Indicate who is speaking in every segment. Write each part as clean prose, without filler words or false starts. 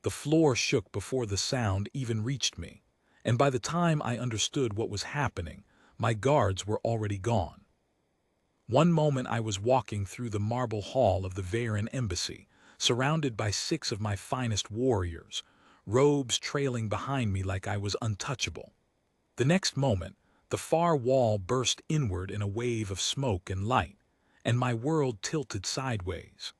Speaker 1: The floor shook before the sound even reached me, and by the time I understood what was happening, my guards were already gone. One moment I was walking through the marble hall of the Veyron embassy, surrounded by 6 of my finest warriors, robes trailing behind me like I was untouchable. The next moment, the far wall burst inward in a wave of smoke and light, and my world tilted sideways.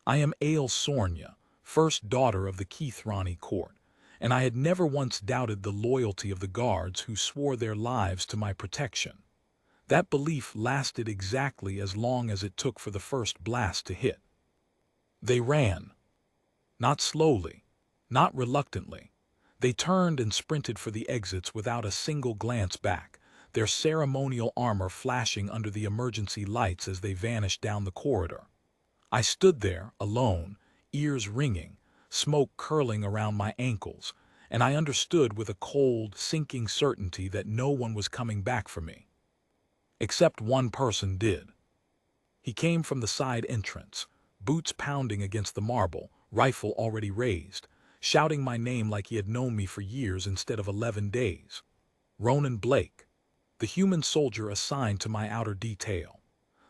Speaker 1: I am Aile Sornia, first daughter of the Keithrani court, and I had never once doubted the loyalty of the guards who swore their lives to my protection. That belief lasted exactly as long as it took for the first blast to hit. They ran. Not slowly, not reluctantly. They turned and sprinted for the exits without a single glance back, their ceremonial armor flashing under the emergency lights as they vanished down the corridor. I stood there, alone, ears ringing, smoke curling around my ankles, and I understood with a cold, sinking certainty that no one was coming back for me. Except one person did. He came from the side entrance, boots pounding against the marble, rifle already raised, shouting my name like he had known me for years instead of 11 days. Ronan Blake, the human soldier assigned to my outer detail.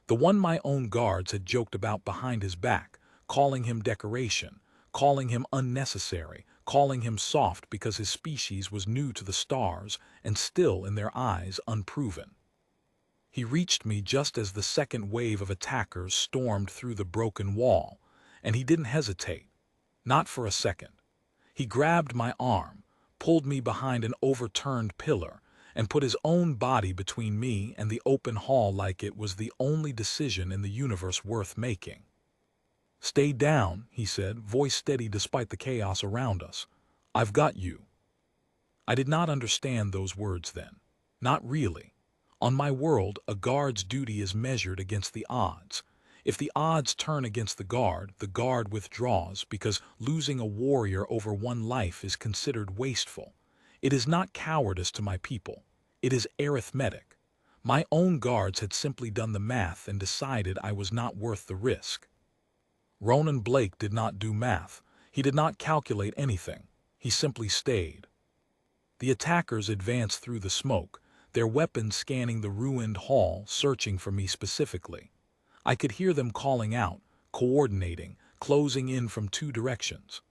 Speaker 1: The one my own guards had joked about behind his back, calling him decoration, calling him unnecessary, calling him soft because his species was new to the stars and still, in their eyes, unproven. He reached me just as the second wave of attackers stormed through the broken wall, and he didn't hesitate. Not for a second. He grabbed my arm, pulled me behind an overturned pillar, and put his own body between me and the open hall like it was the only decision in the universe worth making. "Stay down," he said, voice steady despite the chaos around us. "I've got you." I did not understand those words then. Not really. On my world, a guard's duty is measured against the odds. If the odds turn against the guard withdraws because losing a warrior over one life is considered wasteful. It is not cowardice to my people. It is arithmetic. My own guards had simply done the math and decided I was not worth the risk. Ronan Blake did not do math. He did not calculate anything. He simply stayed. The attackers advanced through the smoke, their weapons scanning the ruined hall, searching for me specifically. I could hear them calling out, coordinating, closing in from 2 directions.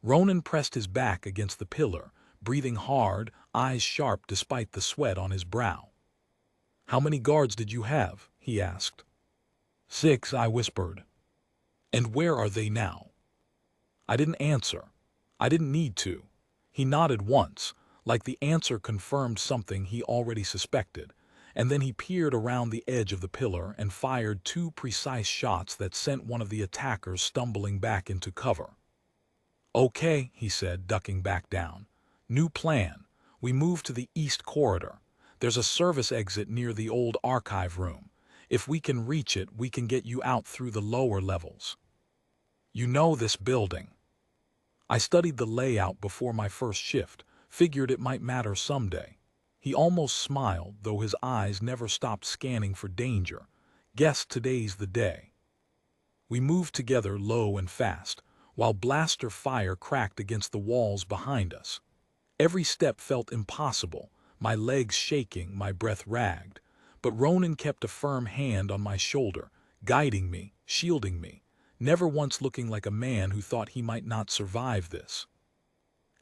Speaker 1: Ronan pressed his back against the pillar, breathing hard, eyes sharp despite the sweat on his brow. "How many guards did you have?" he asked. "6, I whispered. "And where are they now?" I didn't answer. I didn't need to. He nodded once, like the answer confirmed something he already suspected, and then he peered around the edge of the pillar and fired 2 precise shots that sent one of the attackers stumbling back into cover. "Okay," he said, ducking back down. "New plan. We move to the east corridor. There's a service exit near the old archive room. If we can reach it, we can get you out through the lower levels." "You know this building." I studied the layout before my first shift, figured it might matter someday. He almost smiled, though his eyes never stopped scanning for danger. "Guess today's the day." We moved together low and fast, while blaster fire cracked against the walls behind us. Every step felt impossible, my legs shaking, my breath ragged. But Ronan kept a firm hand on my shoulder, guiding me, shielding me, never once looking like a man who thought he might not survive this.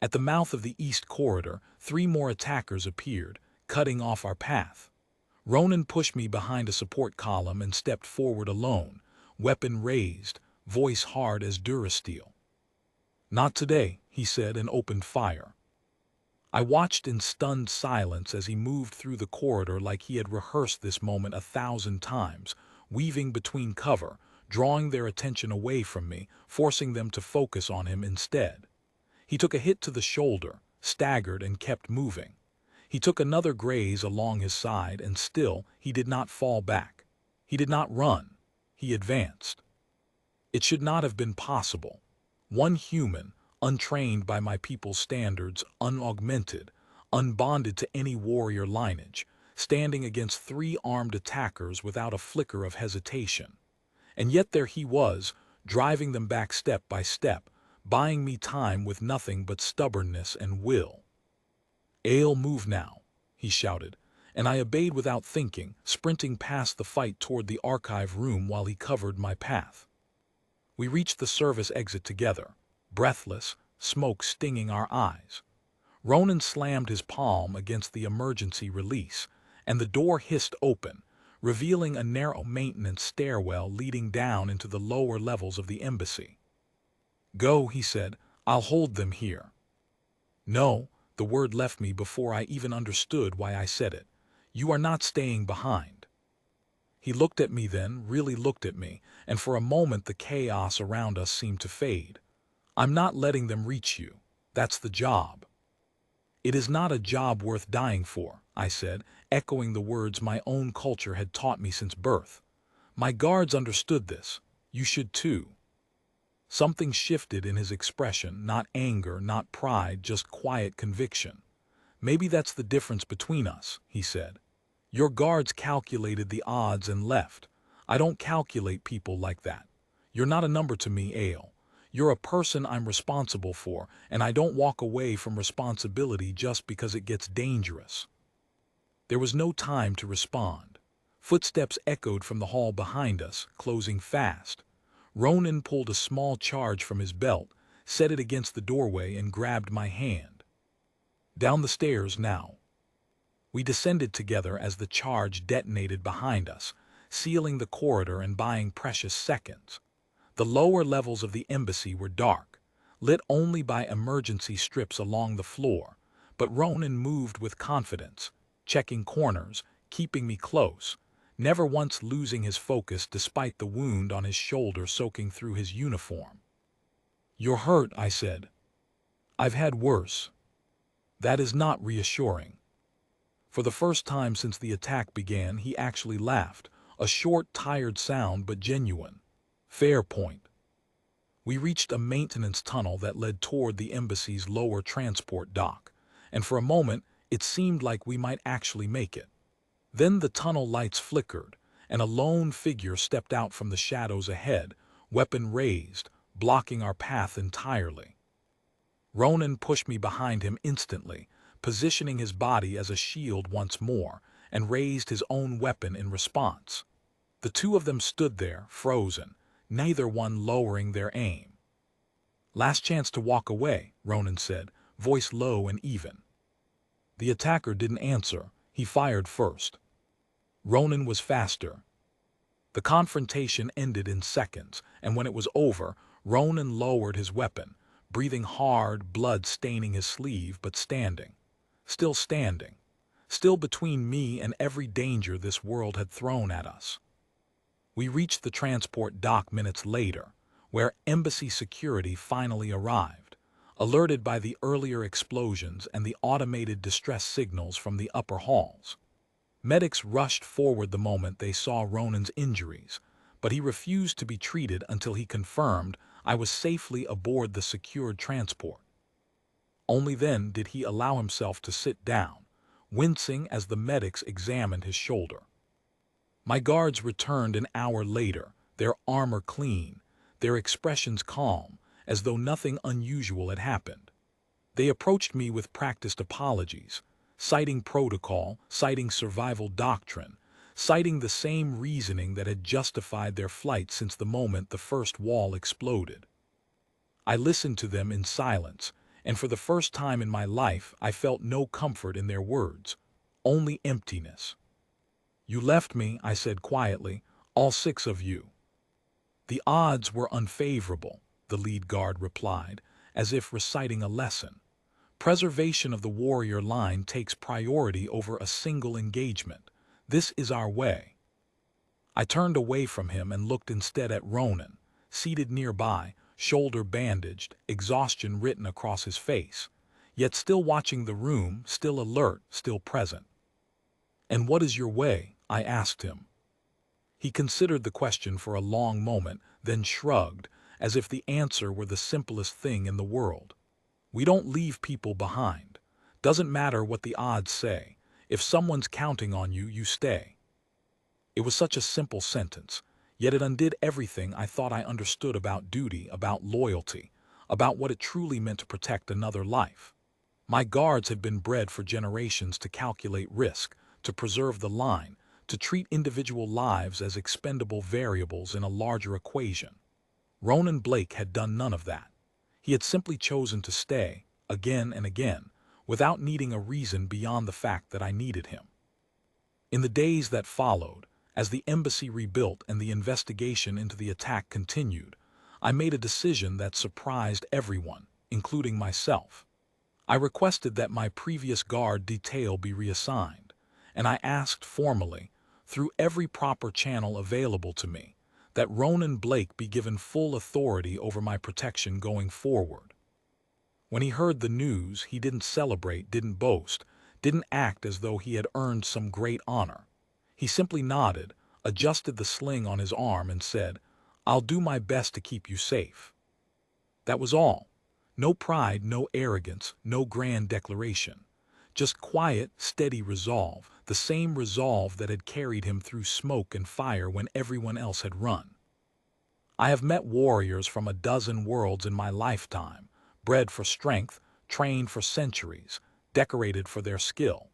Speaker 1: At the mouth of the east corridor, 3 more attackers appeared, cutting off our path. Ronan pushed me behind a support column and stepped forward alone, weapon raised, voice hard as durasteel. "Not today," he said, and opened fire. I watched in stunned silence as he moved through the corridor like he had rehearsed this moment 1,000 times, weaving between cover, drawing their attention away from me, forcing them to focus on him instead. He took a hit to the shoulder, staggered, and kept moving. He took another graze along his side, and still he did not fall back. He did not run. He advanced. It should not have been possible. One human, untrained by my people's standards, unaugmented, unbonded to any warrior lineage, standing against 3 armed attackers without a flicker of hesitation. And yet there he was, driving them back step by step, buying me time with nothing but stubbornness and will. "Ale, move now," he shouted, and I obeyed without thinking, sprinting past the fight toward the archive room while he covered my path. We reached the service exit together, breathless, smoke stinging our eyes. Ronan slammed his palm against the emergency release, and the door hissed open, revealing a narrow maintenance stairwell leading down into the lower levels of the embassy. "Go," he said. "I'll hold them here." "No," the word left me before I even understood why I said it. "You are not staying behind." He looked at me then, really looked at me, and for a moment the chaos around us seemed to fade. "I'm not letting them reach you. That's the job." "It is not a job worth dying for," I said, echoing the words my own culture had taught me since birth. My guards understood this. You should too. Something shifted in his expression, not anger, not pride, just quiet conviction. "Maybe that's the difference between us," he said. "Your guards calculated the odds and left. I don't calculate people like that. You're not a number to me, Ale. You're a person I'm responsible for, and I don't walk away from responsibility just because it gets dangerous." There was no time to respond. Footsteps echoed from the hall behind us, closing fast. Ronan pulled a small charge from his belt, set it against the doorway, and grabbed my hand. "Down the stairs now." We descended together as the charge detonated behind us, sealing the corridor and buying precious seconds. The lower levels of the embassy were dark, lit only by emergency strips along the floor, but Ronan moved with confidence, checking corners, keeping me close, never once losing his focus despite the wound on his shoulder soaking through his uniform. "You're hurt," I said. "I've had worse." "That is not reassuring." For the first time since the attack began, he actually laughed, a short, tired sound but genuine. "Fair point." We reached a maintenance tunnel that led toward the embassy's lower transport dock, and for a moment it seemed like we might actually make it. Then the tunnel lights flickered, and a lone figure stepped out from the shadows ahead, weapon raised, blocking our path entirely. Ronan pushed me behind him instantly, positioning his body as a shield once more, and raised his own weapon in response. The two of them stood there, frozen, neither one lowering their aim. "Last chance to walk away," Ronan said, voice low and even. The attacker didn't answer. He fired first. Ronan was faster. The confrontation ended in seconds, and when it was over, Ronan lowered his weapon, breathing hard, blood staining his sleeve, but standing. Still standing. Still between me and every danger this world had thrown at us. We reached the transport dock minutes later, where embassy security finally arrived, alerted by the earlier explosions and the automated distress signals from the upper halls. Medics rushed forward the moment they saw Ronan's injuries, but he refused to be treated until he confirmed I was safely aboard the secured transport. Only then did he allow himself to sit down, wincing as the medics examined his shoulder. My guards returned an hour later, their armor clean, their expressions calm, as though nothing unusual had happened. They approached me with practiced apologies, citing protocol, citing survival doctrine, citing the same reasoning that had justified their flight since the moment the first wall exploded. I listened to them in silence, and for the first time in my life I felt no comfort in their words, only emptiness. "You left me," I said quietly, "all 6 of you." "The odds were unfavorable," the lead guard replied, as if reciting a lesson. "Preservation of the warrior line takes priority over a single engagement. This is our way." I turned away from him and looked instead at Ronan, seated nearby, shoulder bandaged, exhaustion written across his face, yet still watching the room, still alert, still present. "And what is your way?" I asked him. He considered the question for a long moment, then shrugged, as if the answer were the simplest thing in the world. "We don't leave people behind. Doesn't matter what the odds say. If someone's counting on you, you stay." It was such a simple sentence, yet it undid everything I thought I understood about duty, about loyalty, about what it truly meant to protect another life. My guards had been bred for generations to calculate risk, to preserve the line, to treat individual lives as expendable variables in a larger equation. Ronan Blake had done none of that. He had simply chosen to stay, again and again, without needing a reason beyond the fact that I needed him. In the days that followed, as the embassy rebuilt and the investigation into the attack continued, I made a decision that surprised everyone, including myself. I requested that my previous guard detail be reassigned, and I asked formally, through every proper channel available to me, that Ronan Blake be given full authority over my protection going forward. When he heard the news, he didn't celebrate, didn't boast, didn't act as though he had earned some great honor. He simply nodded, adjusted the sling on his arm, and said, "I'll do my best to keep you safe." That was all. No pride, no arrogance, no grand declaration. Just quiet, steady resolve, the same resolve that had carried him through smoke and fire when everyone else had run. I have met warriors from a dozen worlds in my lifetime, bred for strength, trained for centuries, decorated for their skill.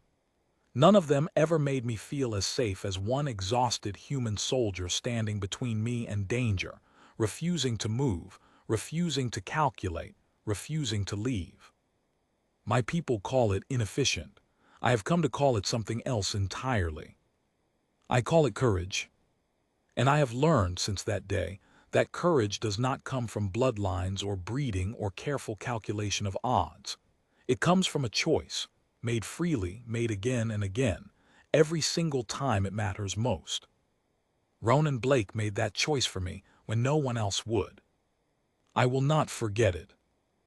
Speaker 1: None of them ever made me feel as safe as one exhausted human soldier standing between me and danger, refusing to move, refusing to calculate, refusing to leave. My people call it inefficient. I have come to call it something else entirely. I call it courage. And I have learned since that day that courage does not come from bloodlines or breeding or careful calculation of odds. It comes from a choice, made freely, made again and again, every single time it matters most. Ronan Blake made that choice for me when no one else would. I will not forget it.